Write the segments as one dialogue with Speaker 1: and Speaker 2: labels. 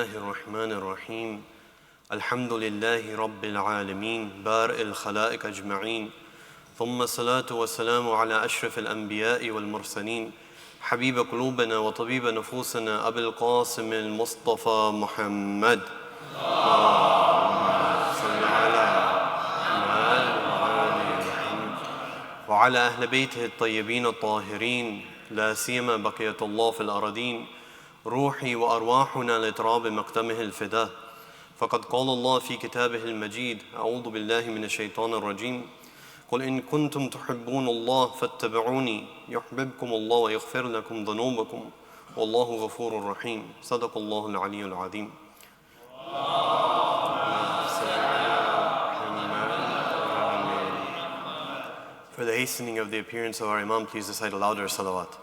Speaker 1: الرحمن الرحيم الحمد لله رب العالمين بارئ الخلائق أجمعين ثم الصلاة والسلام على أشرف الأنبياء والمرسلين حبيب قلوبنا وطبيب نفوسنا أبي القاسم المصطفى محمد صل على محمد وعلى أهل بيته الطيبين الطاهرين لا سيما بقية الله في الأراضين روحي وأرواحنا لتراب مقدمه الفداء فقد قال الله في كتابه المجيد أعوذ بالله من الشيطان الرجيم قل إن كنتم تحبون الله فاتبعوني يحببكم الله ويغفر لكم ذنوبكم والله غفور رحيم صدق الله العلي العظيم. For the hastening of the appearance of our Imam, please recite a louder salawat.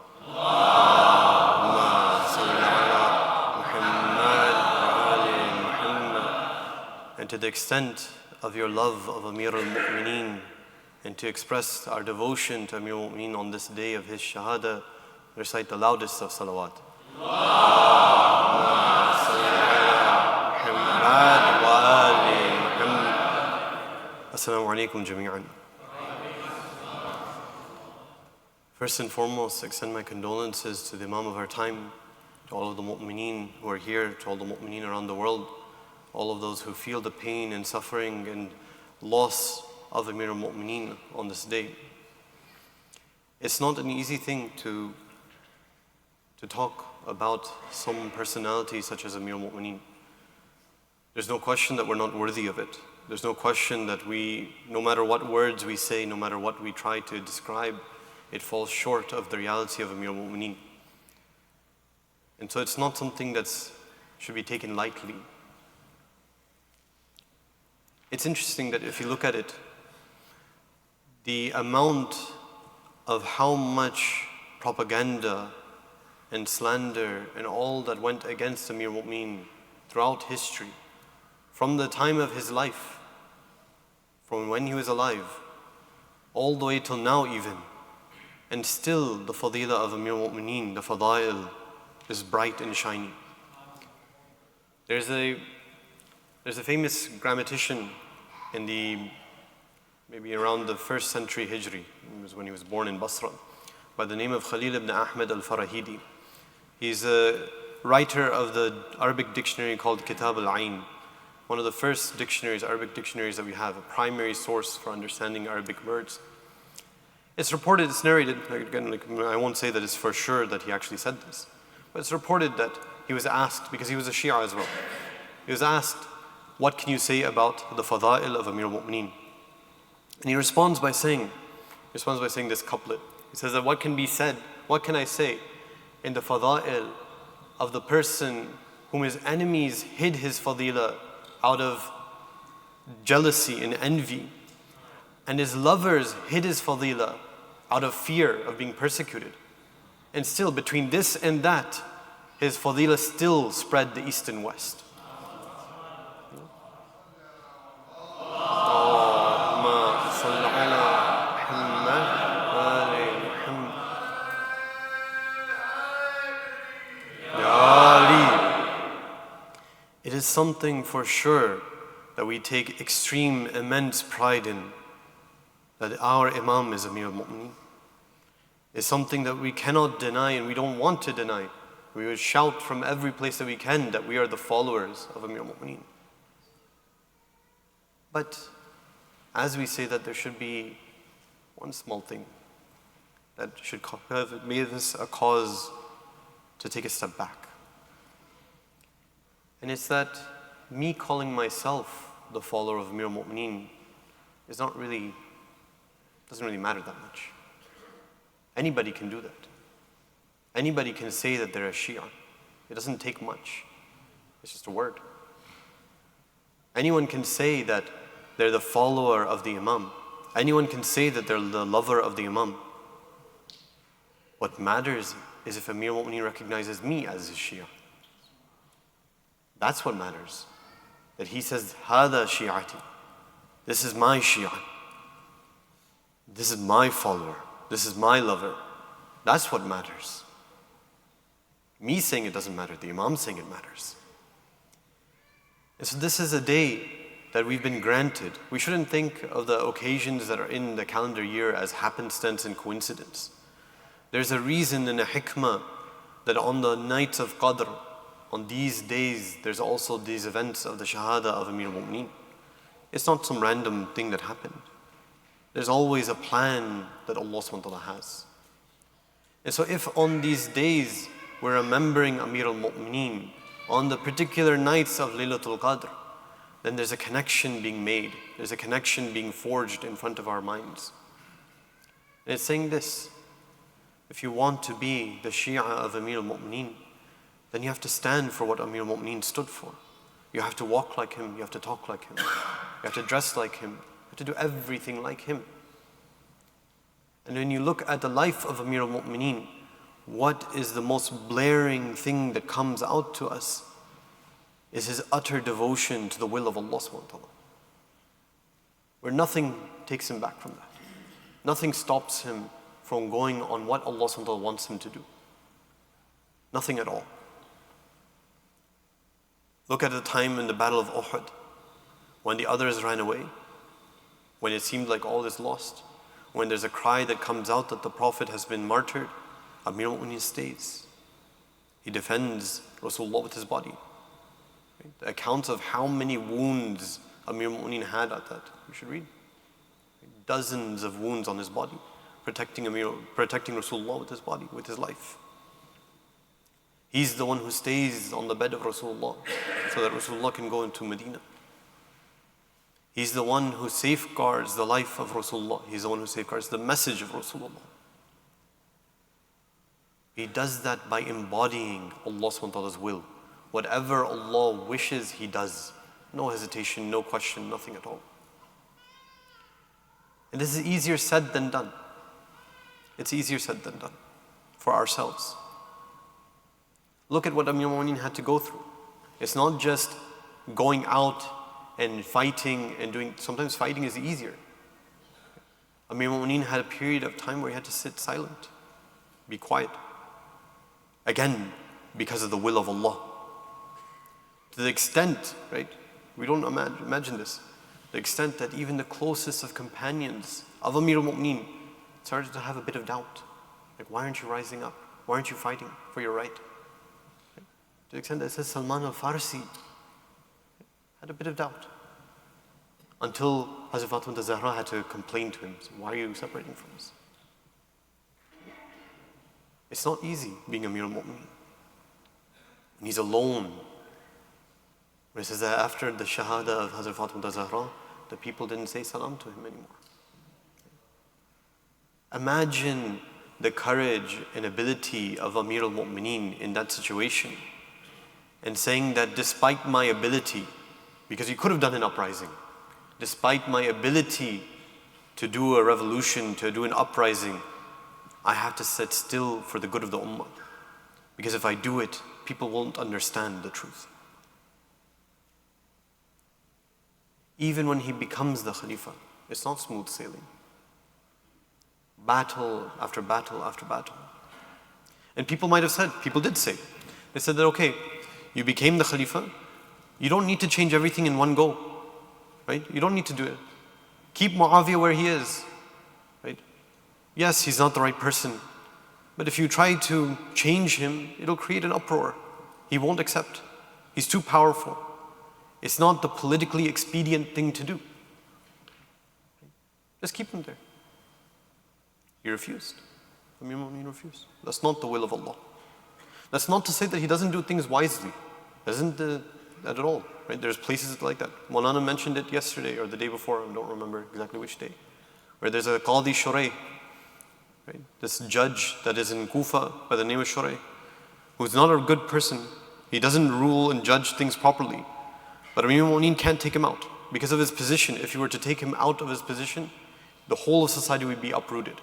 Speaker 1: And to the extent of your love of Amir al-Mu'mineen and to express our devotion to Amir al-Mu'mineen on this day of his Shahadat, recite the loudest of salawat. Assalamu alaikum jami'an. First and foremost, extend my condolences to the Imam of our time, to all of the mu'mineen who are here, to all the mu'mineen around the world, all of those who feel the pain and suffering and loss of Amir al-Mu'mineen on this day. It's not an easy thing to talk about some personality such as Amir al-Mu'mineen. There's no question that we're not worthy of it. There's no question that no matter what words we say, no matter what we try to describe, it falls short of the reality of Amir al-Mu'mineen. And so it's not something that should be taken lightly. It's interesting that if you look at it, the amount of how much propaganda and slander and all that went against Amir al-Mu'mineen throughout history, from the time of his life, from when he was alive, all the way till now even, and still the fadila of Amir al-Mu'mineen, the fadail, is bright and shiny. There's a famous grammatician in maybe around the 1st century Hijri, it was when he was born in Basra, by the name of Khalil ibn Ahmed al-Farahidi. He's a writer of the Arabic dictionary called Kitab al-Ain, one of the first Arabic dictionaries that we have, a primary source for understanding Arabic words. It's reported, it's narrated, again, I won't say that it's for sure that he actually said this, but it's reported that he was asked, because he was a Shia as well, he was asked, what can you say about the fada'il of Amir al-Mu'mineen? And he responds by saying this couplet. He says that what can be said, what can I say in the fada'il of the person whom his enemies hid his fadila out of jealousy and envy, and his lovers hid his fadila out of fear of being persecuted. And still, between this and that, his fadila still spread the east and west. It is something for sure that we take extreme, immense pride in, that our Imam is Amir al-Mu'mineen. It's something that we cannot deny and we don't want to deny. We would shout from every place that we can that we are the followers of Amir al-Mu'mineen. But as we say that, there should be one small thing that should have made this a cause to take a step back. And it's that me calling myself the follower of Amir al-Mu'mineen doesn't really matter that much. Anybody can do that. Anybody can say that they're a Shia. It doesn't take much. It's just a word. Anyone can say that they're the follower of the Imam. Anyone can say that they're the lover of the Imam. What matters is if Amir al-Mu'mineen recognizes me as his Shia. That's what matters. That he says, Hada Shi'ati. This is my Shia. This is my follower. This is my lover. That's what matters. Me saying it doesn't matter. The Imam saying it matters. And so this is a day that we've been granted. We shouldn't think of the occasions that are in the calendar year as happenstance and coincidence. There's a reason and a hikmah that on the nights of Qadr, on these days, there's also these events of the Shahadah of Amir al-Mu'mineen. It's not some random thing that happened. There's always a plan that Allah SWT has. And so if on these days we're remembering Amir al-Mu'mineen, on the particular nights of Laylatul Qadr, then there's a connection being made. There's a connection being forged in front of our minds. And it's saying this: if you want to be the Shia of Amir al-Mu'mineen, then you have to stand for what Amir al-Mu'mineen stood for. You have to walk like him, you have to talk like him, you have to dress like him, you have to do everything like him. And when you look at the life of Amir al-Mu'mineen, what is the most blaring thing that comes out to us is his utter devotion to the will of Allah subhanahu wa ta'ala. Where nothing takes him back from that. Nothing stops him from going on what Allah subhanahu wa ta'ala wants him to do. Nothing at all. Look at the time in the Battle of Uhud, when the others ran away, when it seemed like all is lost, when there's a cry that comes out that the Prophet has been martyred, Amir al-Mu'mineen stays. He defends Rasulullah with his body. Right? The accounts of how many wounds Amir al-Mu'mineen had at that, you should read. Dozens of wounds on his body, protecting Rasulullah with his body, with his life. He's the one who stays on the bed of Rasulullah so that Rasulullah can go into Medina. He's the one who safeguards the life of Rasulullah. He's the one who safeguards the message of Rasulullah. He does that by embodying Allah subhanahu wa ta'ala's will. Whatever Allah wishes, He does. No hesitation, no question, nothing at all. And this is easier said than done. It's easier said than done for ourselves. Look at what Amir al-Mu'mineen had to go through. It's not just going out and fighting and doing, sometimes fighting is easier. Amir al-Mu'mineen had a period of time where he had to sit silent, be quiet. Again, because of the will of Allah. To the extent, right, we don't imagine this, the extent that even the closest of companions of Amir al-Mu'mineen started to have a bit of doubt. Like, why aren't you rising up? Why aren't you fighting for your right? To the extent that it says Salman al-Farsi had a bit of doubt. Until Hazrat Fatima Zahra had to complain to him, so why are you separating from us? It's not easy being Amir al-Mu'mineen. And he's alone. Where it says that after the Shahada of Hazrat Fatima Zahra, the people didn't say salam to him anymore. Imagine the courage and ability of Amir al-Mu'mineen in that situation. And saying that despite my ability, because he could have done an uprising, despite my ability to do a revolution, to do an uprising, I have to sit still for the good of the ummah. Because if I do it, people won't understand the truth. Even when he becomes the Khalifa, it's not smooth sailing. Battle after battle after battle. And people might have said, people did say, they said that, okay, you became the Khalifa, you don't need to change everything in one go, right? You don't need to do it. Keep Muawiyah where he is, right? Yes, he's not the right person, but if you try to change him, it'll create an uproar. He won't accept. He's too powerful. It's not the politically expedient thing to do. Just keep him there. He refused. Amir al-Mu'mineen refused. That's not the will of Allah. That's not to say that he doesn't do things wisely. Doesn't that at all, right? There's places like that. Maulana mentioned it yesterday or the day before, I don't remember exactly which day, where there's a Qadi Shurayh, right? This judge that is in Kufa by the name of Shurayh, who's not a good person. He doesn't rule and judge things properly. But Amir al-Mu'mineen can't take him out because of his position. If you were to take him out of his position, the whole of society would be uprooted.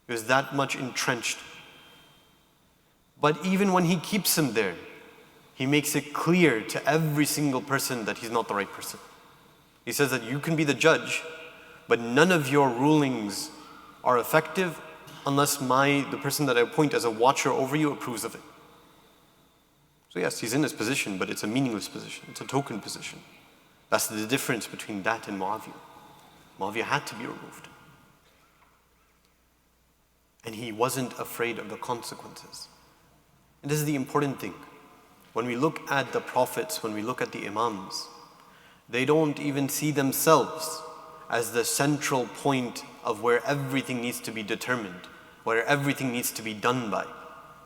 Speaker 1: He was that much entrenched. But even when he keeps him there, he makes it clear to every single person that he's not the right person. He says that you can be the judge, but none of your rulings are effective unless the person that I appoint as a watcher over you approves of it. So yes, he's in his position, but it's a meaningless position. It's a token position. That's the difference between that and Muawiyah. Muawiyah had to be removed. And he wasn't afraid of the consequences. And this is the important thing. When we look at the prophets, when we look at the imams, they don't even see themselves as the central point of where everything needs to be determined, where everything needs to be done by.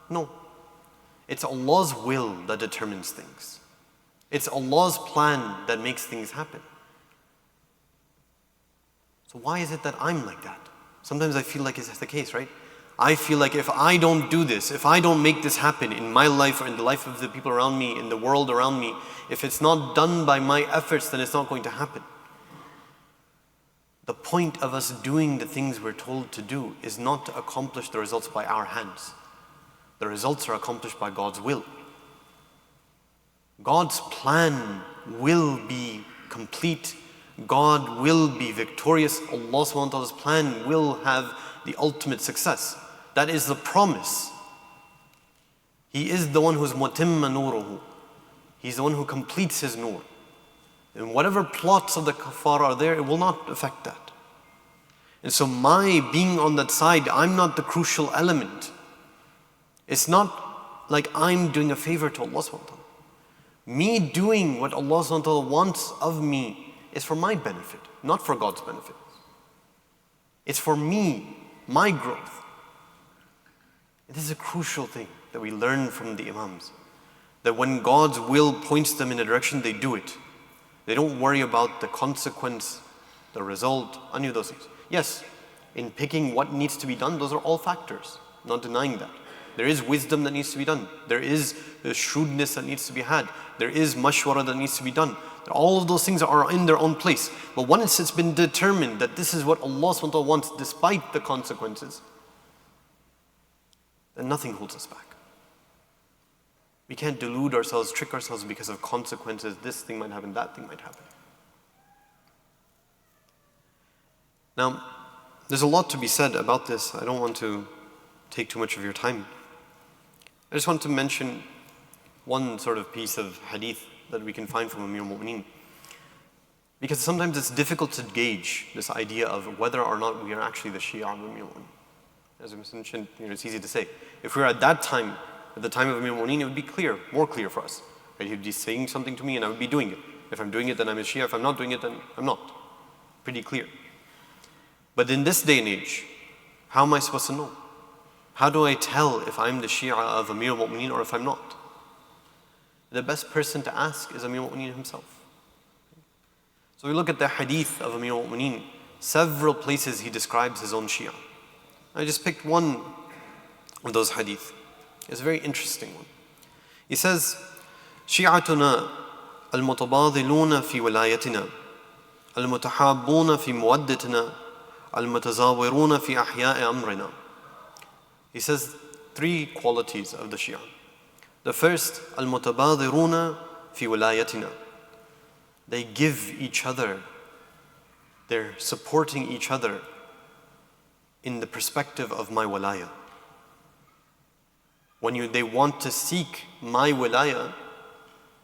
Speaker 1: No. It's Allah's will that determines things. It's Allah's plan that makes things happen. So why is it that I'm like that? Sometimes I feel like it's the case, right? I feel like if I don't do this, if I don't make this happen in my life or in the life of the people around me, in the world around me, if it's not done by my efforts, then it's not going to happen. The point of us doing the things we're told to do is not to accomplish the results by our hands. The results are accomplished by God's will. God's plan will be complete. God will be victorious. Allah subhanahu wa ta'ala's plan will have the ultimate success. That is the promise. He is the one who's mutimma nuruhu. He's the one who completes his nur. And whatever plots of the kuffar are there, it will not affect that. And so my being on that side, I'm not the crucial element. It's not like I'm doing a favor to Allah subhanahu wa ta'ala. Me doing what Allah subhanahu wa ta'ala wants of me is for my benefit, not for God's benefit. It's for me, my growth. This is a crucial thing that we learn from the imams. That when God's will points them in a direction, they do it. They don't worry about the consequence, the result, any of those things. Yes, in picking what needs to be done, those are all factors. Not denying that. There is wisdom that needs to be done. There is the shrewdness that needs to be had. There is mashwara that needs to be done. All of those things are in their own place. But once it's been determined that this is what Allah subhanahu wa ta'ala wants despite the consequences, then nothing holds us back. We can't delude ourselves, trick ourselves because of consequences. This thing might happen, that thing might happen. Now, there's a lot to be said about this. I don't want to take too much of your time. I just want to mention one sort of piece of hadith that we can find from Amir al-Mu'mineen. Because sometimes it's difficult to gauge this idea of whether or not we are actually the Shia of Amir al-Mu'mineen. As I mentioned, it's easy to say. If we were at that time, at the time of Imam Ali, it would be clear, more clear for us. Right? He'd be saying something to me and I would be doing it. If I'm doing it, then I'm a Shia. If I'm not doing it, then I'm not. Pretty clear. But in this day and age, how am I supposed to know? How do I tell if I'm the Shia of Amir al-Mu'mineen or if I'm not? The best person to ask is Amir al-Mu'mineen himself. So we look at the hadith of Amir al-Mu'mineen. Several places he describes his own Shia. I just picked one of those hadith. It's a very interesting one. He says, شِيعَتُنَا الْمُتَبَاضِلُونَ فِي وَلَايَتِنَا الْمُتَحَابُّونَ فِي مُوَدَّتِنَا الْمُتَزَاوِرُونَ فِي أَحْيَاءِ أَمْرِنَا. He says three qualities of the Shia. The first, الْمُتَبَاضِرُونَ فِي وَلَايَتِنَا. They give each other, they're supporting each other in the perspective of my walaya. When they want to seek my walaya,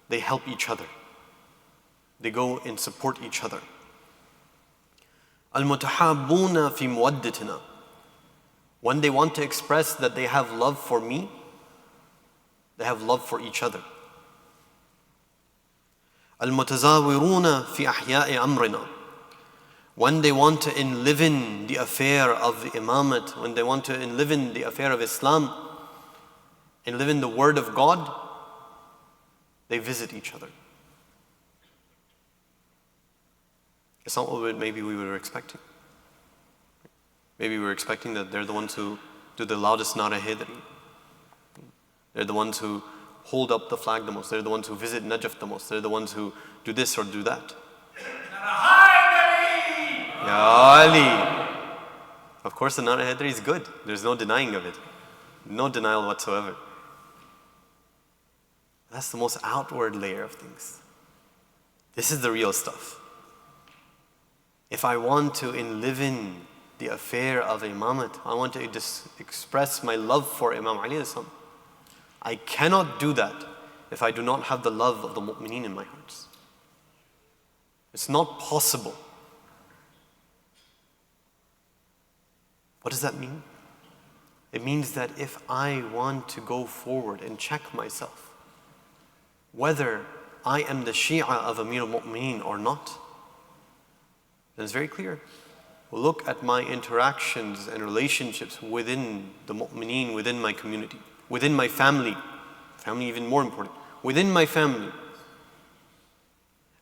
Speaker 1: they help each other. They go and support each other. Al-mutahabbuna fi muwaddatina. When they want to express that they have love for me, they have love for each other. Al-mutazawiruna fi ahya'i amrina. When they want to enliven the affair of the imamate, when they want to enliven the affair of Islam, enliven the word of God, they visit each other. It's not what maybe we were expecting. Maybe we were expecting that they're the ones who do the loudest nara hidri. They're the ones who hold up the flag the most. They're the ones who visit Najaf the most. They're the ones who do this or do that. Ya Ali! Of course the nara hidri is good. There's no denying of it. No denial whatsoever. That's the most outward layer of things. This is the real stuff. If I want to enliven the affair of imamate, I want to express my love for Imam Ali, I cannot do that if I do not have the love of the mu'mineen in my hearts. It's not possible. What does that mean? It means that if I want to go forward and check myself, whether I am the Shia of Amir al-Mu'mineen or not, then it's very clear. Look at my interactions and relationships within the mu'mineen, within my community, within my family. Family even more important. Within my family.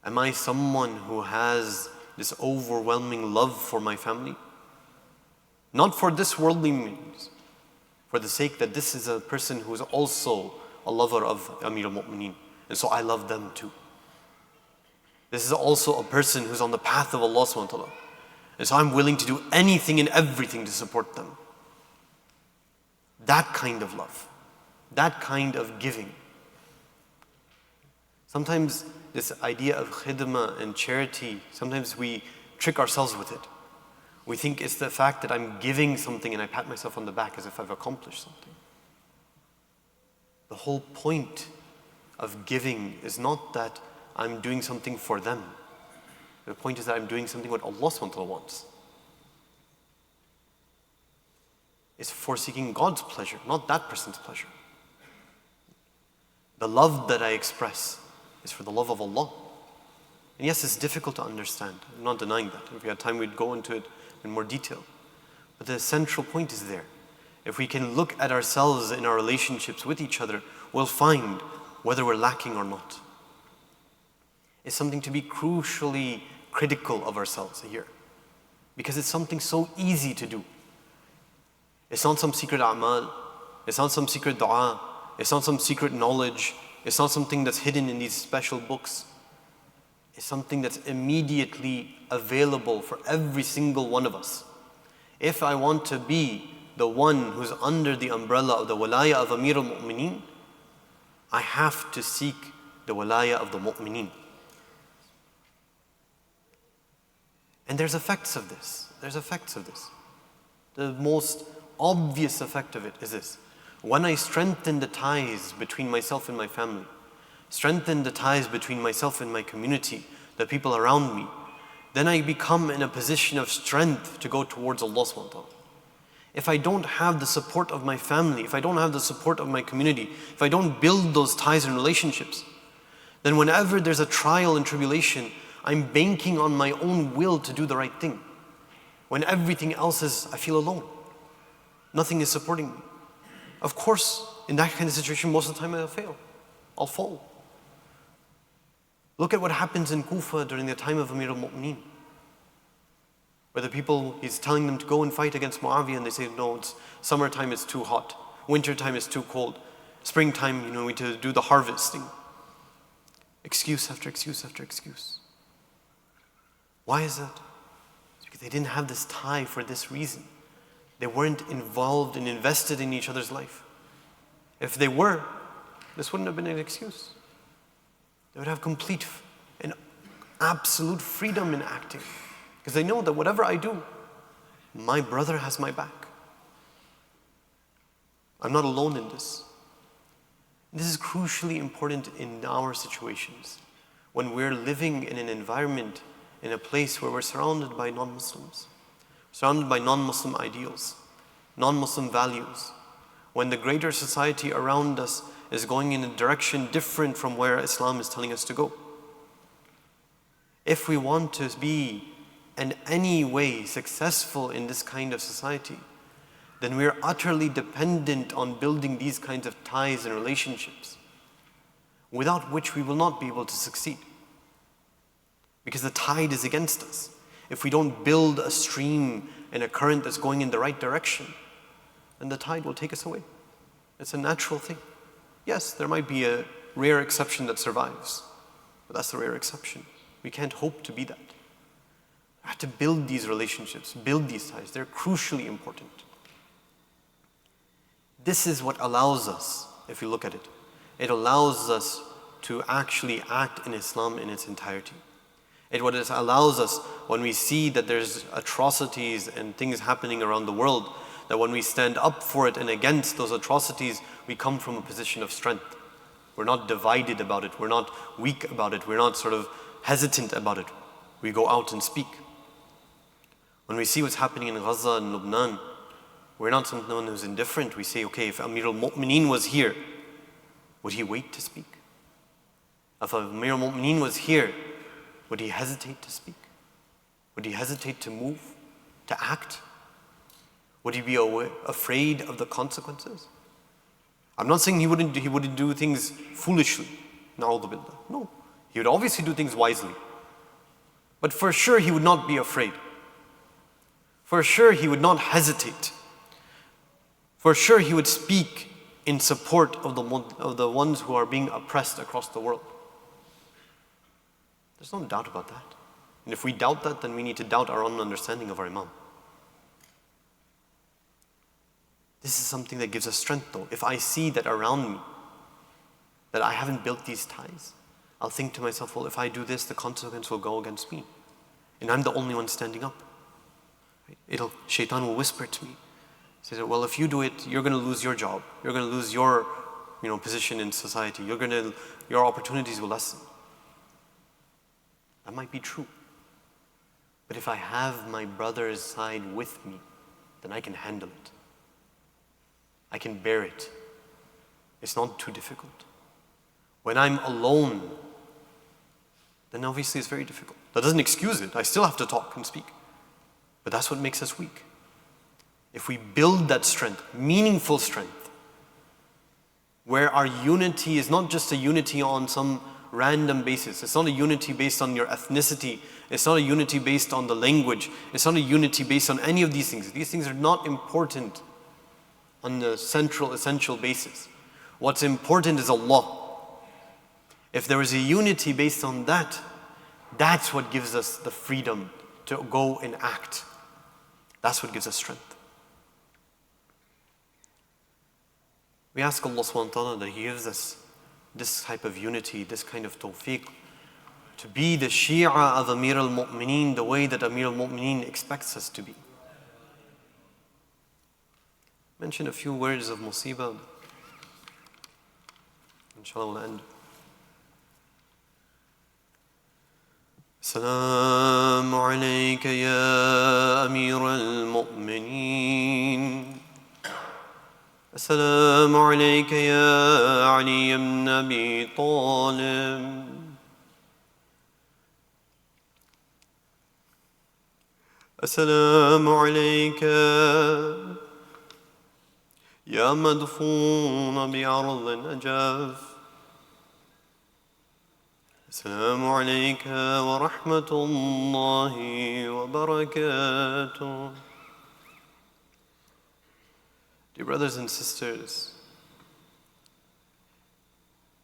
Speaker 1: Am I someone who has this overwhelming love for my family? Not for this worldly means, for the sake that this is a person who is also a lover of Amir al-Mu'mineen. And so I love them too. This is also a person who's on the path of Allah subhanahu wa ta'ala. And so I'm willing to do anything and everything to support them. That kind of love. That kind of giving. Sometimes this idea of khidmah and charity, sometimes we trick ourselves with it. We think it's the fact that I'm giving something and I pat myself on the back as if I've accomplished something. The whole point of giving is not that I'm doing something for them. The point is that I'm doing something what Allah subhanahu wa ta'ala wants. It's for seeking God's pleasure, not that person's pleasure. The love that I express is for the love of Allah. And yes, it's difficult to understand. I'm not denying that. If we had time, we'd go into it in more detail. But the central point is there. If we can look at ourselves in our relationships with each other, we'll find whether we're lacking or not. It's something to be crucially critical of ourselves here. Because it's something so easy to do. It's not some secret a'mal. It's not some secret dua. It's not some secret knowledge. It's not something that's hidden in these special books. It's something that's immediately available for every single one of us. If I want to be the one who's under the umbrella of the walaya of Amir al-Mu'mineen, I have to seek the walaya of the mu'mineen. And there's effects of this. There's effects of this. The most obvious effect of it is this. When I strengthen the ties between myself and my family, strengthen the ties between myself and my community, the people around me, then I become in a position of strength to go towards Allah subhanahu wa ta'ala. If I don't have the support of my family, if I don't have the support of my community, if I don't build those ties and relationships, then whenever there's a trial and tribulation, I'm banking on my own will to do the right thing. When everything else is, I feel alone. Nothing is supporting me. Of course, in that kind of situation, most of the time I'll fail. I'll fall. Look at what happens in Kufa during the time of Amir al-Mu'mineen. Where the people, he's telling them to go and fight against Muawiyah, and they say, no, it's summertime, it's too hot. Wintertime, it's too cold. Springtime, we need to do the harvesting. Excuse after excuse after excuse. Why is that? It's because they didn't have this tie for this reason. They weren't involved and invested in each other's life. If they were, this wouldn't have been an excuse. They would have complete and absolute freedom in acting. Because they know that whatever I do, my brother has my back. I'm not alone in this. This is crucially important in our situations. When we're living in an environment, in a place where we're surrounded by non-Muslims, surrounded by non-Muslim ideals, non-Muslim values, when the greater society around us is going in a direction different from where Islam is telling us to go. If we want to be in any way successful in this kind of society, then we're utterly dependent on building these kinds of ties and relationships, without which we will not be able to succeed. Because the tide is against us. If we don't build a stream and a current that's going in the right direction, then the tide will take us away. It's a natural thing. Yes, there might be a rare exception that survives, but that's the rare exception. We can't hope to be that. We have to build these relationships, build these ties. They're crucially important. This is what allows us, if you look at it, it allows us to actually act in Islam in its entirety. It what it allows us when we see that there's atrocities and things happening around the world, that when we stand up for it and against those atrocities, we come from a position of strength. We're not divided about it. We're not weak about it. We're not sort of hesitant about it. We go out and speak. When we see what's happening in Gaza and Lebanon, we're not someone who's indifferent. We say, okay, if Amir al-Mu'mineen was here, would he wait to speak? If Amir al-Mu'mineen was here, would he hesitate to speak? Would he hesitate to move, to act? Would he be afraid of the consequences? I'm not saying he wouldn't do things foolishly. Na'udhu billah. No. He would obviously do things wisely. But for sure he would not be afraid. For sure he would not hesitate. For sure he would speak in support of the ones who are being oppressed across the world. There's no doubt about that. And if we doubt that, then we need to doubt our own understanding of our Imam. This is something that gives us strength though. If I see that around me, that I haven't built these ties, I'll think to myself, well, if I do this, the consequence will go against me. And I'm the only one standing up. Shaitan will whisper to me. He says, well, if you do it, you're going to lose your job. You're going to lose your position in society. Your opportunities will lessen. That might be true. But if I have my brother's side with me, then I can handle it. I can bear it. It's not too difficult. When I'm alone, then obviously it's very difficult. That doesn't excuse it. I still have to talk and speak. But that's what makes us weak. If we build that strength, meaningful strength, where our unity is not just a unity on some random basis. It's not a unity based on your ethnicity. It's not a unity based on the language. It's not a unity based on any of these things. These things are not important on the central, essential basis. What's important is Allah. If there is a unity based on that, that's what gives us the freedom to go and act. That's what gives us strength. We ask Allah subhanahu wa ta'ala that He gives us this type of unity, this kind of tawfiq, to be the Shia of Amir al-Mu'mineen the way that Amir al-Mu'mineen expects us to be. Mention a few words of musibah. Inshallah we'll end. Assalamu alayka ya Amir al-Mu'mineen. Assalamu alayka ya Ali ibn Abi Talib. Assalamu alayka يا مدفون بعرض النجف. السلام عليك ورحمة الله وبركاته. Dear brothers and sisters,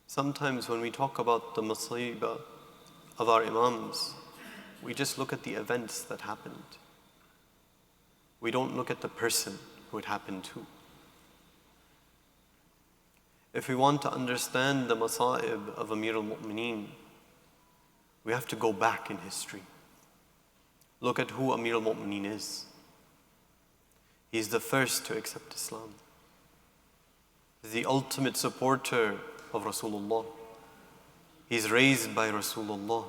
Speaker 1: sometimes when we talk about the masibah of our Imams, we just look at the events that happened. We don't look at the person who it happened to. If we want to understand the masa'ib of Amir al-Mu'mineen, we have to go back in history. Look at who Amir al-Mu'mineen is. He's the first to accept Islam. He's the ultimate supporter of Rasulullah. He's raised by Rasulullah.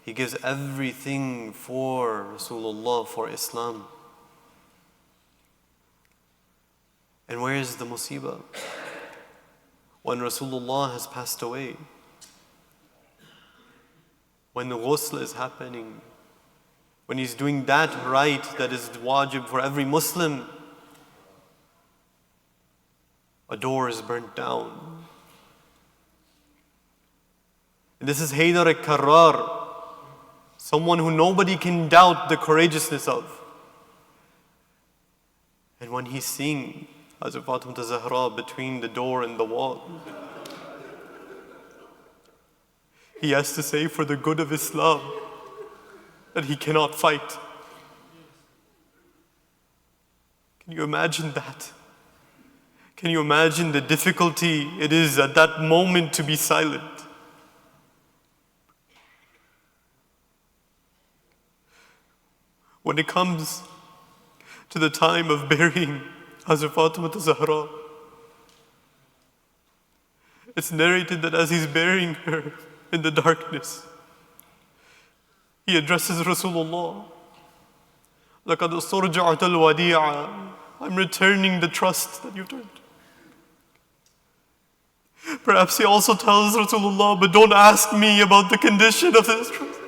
Speaker 1: He gives everything for Rasulullah, for Islam. And where is the musibah? When Rasulullah has passed away, when the ghusl is happening, when he's doing that right that is wajib for every Muslim, a door is burnt down. And this is Haydar al-Karrar, someone who nobody can doubt the courageousness of. And when he's seeing Hazrat Fatima Zahra between the door and the wall, he has to say for the good of Islam that he cannot fight. Can you imagine that? Can you imagine the difficulty it is at that moment to be silent? When it comes to the time of burying Hazrat Fatima Zahra, It's narrated that as he's burying her in the darkness, he addresses Rasulullah. لَقَدْ اسْتُرْجَعْتَ الْوَدِيعَ. I'm returning the trust that you've turned. Perhaps he also tells Rasulullah, but don't ask me about the condition of this trust.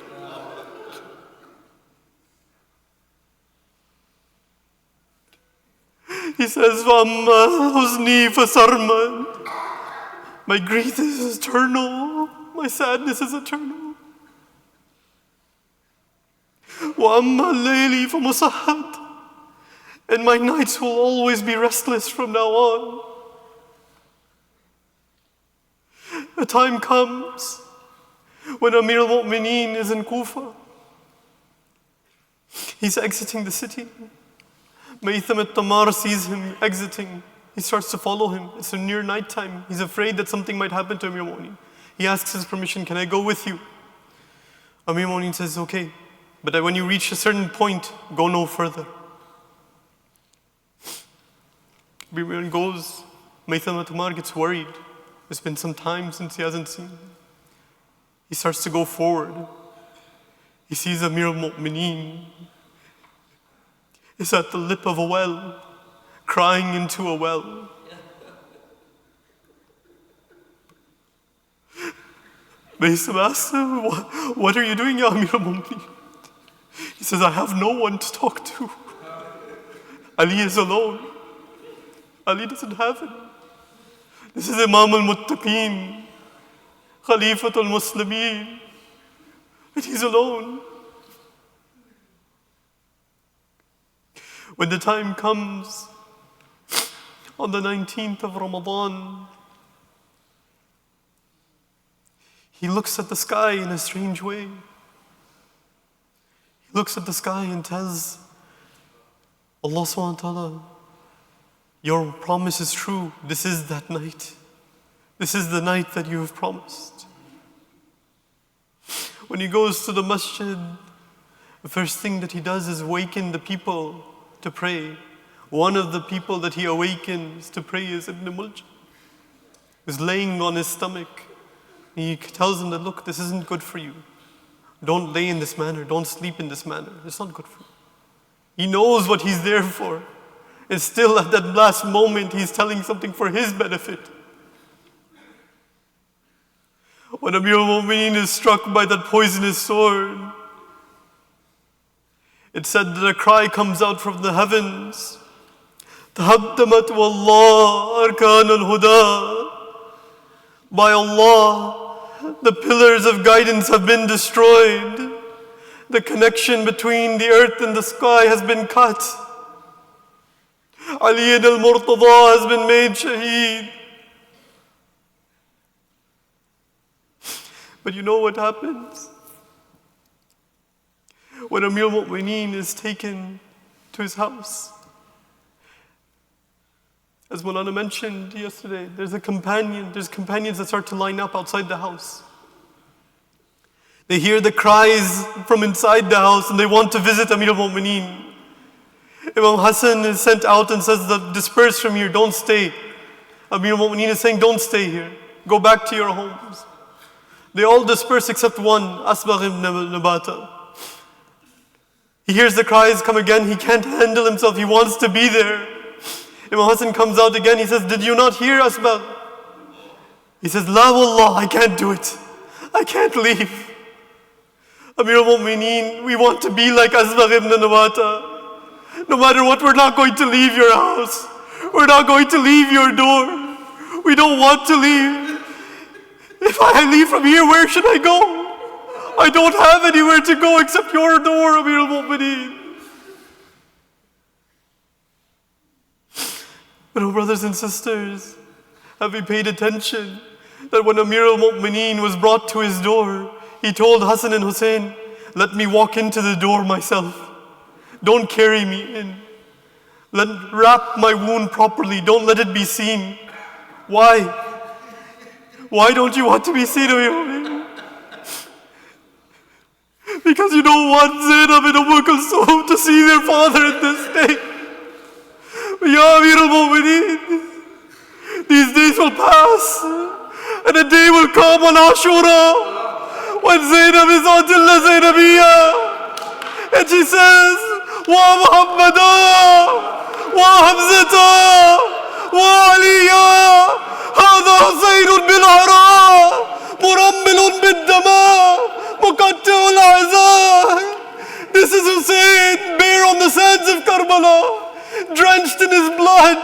Speaker 1: He says, وَأَمَّا حُزْنِي فَسَرْمَدْ. My grief is eternal. My sadness is eternal. وَأَمَّا اللَّيْلِ فَمُصَحَّدْ. And my nights will always be restless from now on. A time comes when Amir al-Mu'mineen is in Kufa. He's exiting the city. Maytham al-Tamar sees him exiting. He starts to follow him. It's near nighttime. He's afraid that something might happen to Amir al-Mu'mineen. He asks his permission, can I go with you? Amir al-Mu'mineen says, okay. But when you reach a certain point, go no further. Amir al-Mu'mineen goes. Maytham al-Tamar gets worried. It's been some time since he hasn't seen him. He starts to go forward. He sees Amir al-Mu'mineen is at the lip of a well, crying into a well. Maytham asks him, what are you doing, Ya Amir al-Mu'mineen? He says, I have no one to talk to. Ali is alone. Ali doesn't have him. This is Imam al-Muttaqeen, Khalifatul Muslimin, and he's alone. When the time comes, on the 19th of Ramadan, he looks at the sky in a strange way. He looks at the sky and tells Allah subhanahu wa ta'ala, your promise is true. This is that night. This is the night that you have promised. When he goes to the masjid, the first thing that he does is awaken the people to pray. One of the people that he awakens to pray is Ibn Muljam. He's laying on his stomach. He tells him that, look, this isn't good for you. Don't lay in this manner. Don't sleep in this manner. It's not good for you. He knows what he's there for. And still at that last moment, he's telling something for his benefit. When Amir al-Mu'mineen is struck by that poisonous sword, it said that a cry comes out from the heavens. تَهَدَّمَتْ وَاللَّهِ أَرْكَانَ الْهُدَى. By Allah, the pillars of guidance have been destroyed. The connection between the earth and the sky has been cut. Ali al-Murtada has been made shaheed. But you know what happens? When Amir al-Mu'mineen is taken to his house, as Maulana mentioned yesterday, there's companions that start to line up outside the house. They hear the cries from inside the house and they want to visit Amir al-Mu'mineen. Imam Hassan is sent out and says, disperse from here, don't stay. Amir al-Mu'mineen is saying, don't stay here. Go back to your homes. They all disperse except one, Asbagh ibn Nabata. He hears the cries come again. He can't handle himself. He wants to be there. Imam Hassan comes out again. He says, did you not hear Asbagh? He says, La wallah, I can't do it. I can't leave. Amir al-Mu'mineen, we want to be like Asbagh ibn Nabata. No matter what, we're not going to leave your house. We're not going to leave your door. We don't want to leave. If I leave from here, where should I go? I don't have anywhere to go except your door, Amir al-Mu'mineen. But oh, brothers and sisters, have you paid attention that when Amir al-Mu'mineen was brought to his door, he told Hassan and Hussein, let me walk into the door myself. Don't carry me in. Wrap my wound properly. Don't let it be seen. Why? Why don't you want to be seen, Amir al-Mu'mineen? Because you don't want Zainab and Kulthum to see their father in this state. Ya Amir al-Mu'mineen, these days will pass And a day will come on Ashura when Zainab is Atilla Zainabiyya. And she says, Wa Muhammada, Wa Hamzata, Wa Aliya, Hada Husayn bil Ara, Murammilun bid Dama, Muqatti'ul Azar. This is Hussein, bare on the sands of Karbala, drenched in his blood.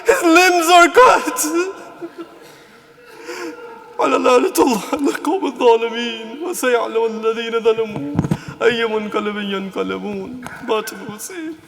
Speaker 1: His limbs are cut. على لعنة الله على القوم الظالمين وسيعلم الذين ظلموا أي منقلب ينقلبون. بات الحسين.